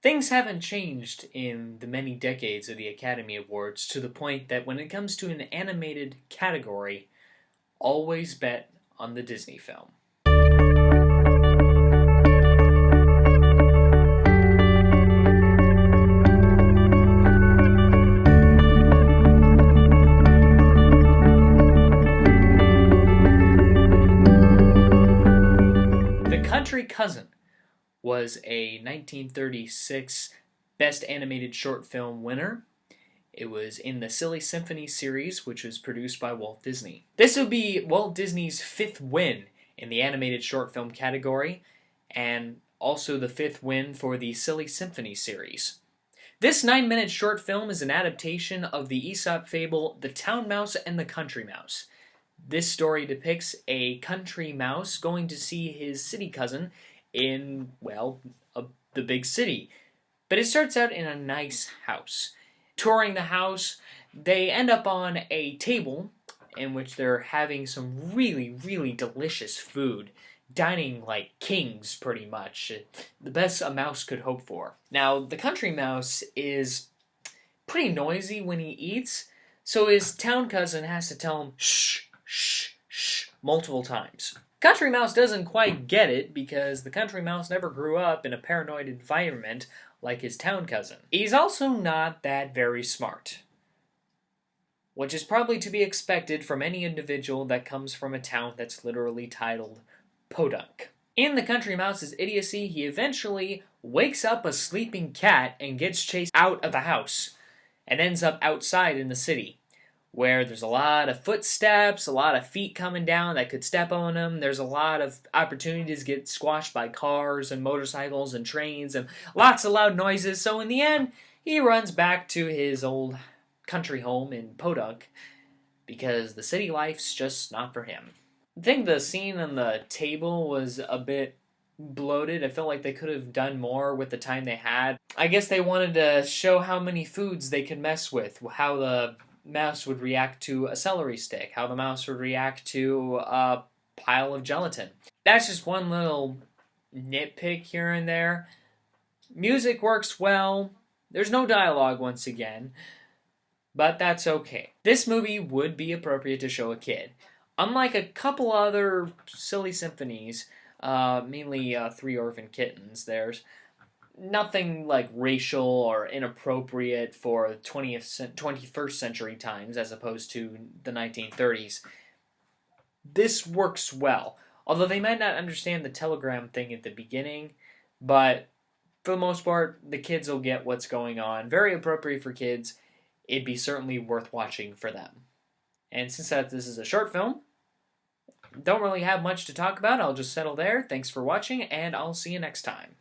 Things haven't changed in the many decades of the Academy Awards to the point that when it comes to an animated category, always bet on the Disney film. The Country Cousin was a 1936 Best Animated Short Film winner. It was in the Silly Symphony series, which was produced by Walt Disney. This would be Walt Disney's 5th win in the animated short film category, and also the 5th win for the Silly Symphony series. This 9-minute short film is an adaptation of the Aesop fable, The Town Mouse and the Country Mouse. This story depicts a country mouse going to see his city cousin in, well, the big city. But it starts out in a nice house. Touring the house, they end up on a table in which they're having some really, really delicious food. Dining like kings, pretty much. The best a mouse could hope for. Now, the country mouse is pretty noisy when he eats, so his town cousin has to tell him, shh, shh, shh, multiple times. Country Mouse doesn't quite get it because the Country Mouse never grew up in a paranoid environment like his town cousin. He's also not that very smart, which is probably to be expected from any individual that comes from a town that's literally titled Podunk. In the Country Mouse's idiocy, he eventually wakes up a sleeping cat and gets chased out of the house and ends up outside in the city, where there's a lot of footsteps, a lot of feet coming down that could step on him. There's a lot of opportunities to get squashed by cars and motorcycles and trains and lots of loud noises. So in the end, he runs back to his old country home in Podunk because the city life's just not for him. I think the scene on the table was a bit bloated. I felt like they could have done more with the time they had. I guess they wanted to show how many foods they could mess with, how the mouse would react to a celery stick, how the mouse would react to a pile of gelatin. That's just one little nitpick here and there. Music works well. There's no dialogue once again, but that's okay. This movie would be appropriate to show a kid. Unlike a couple other Silly Symphonies, mainly Three Orphan Kittens, there's nothing like racial or inappropriate for 21st century times as opposed to the 1930s. This works well, although they might not understand the telegram thing at the beginning, but for the most part, the kids will get what's going on. Very appropriate for kids. It'd be certainly worth watching for them. And since this is a short film, don't really have much to talk about. I'll just settle there. Thanks for watching, and I'll see you next time.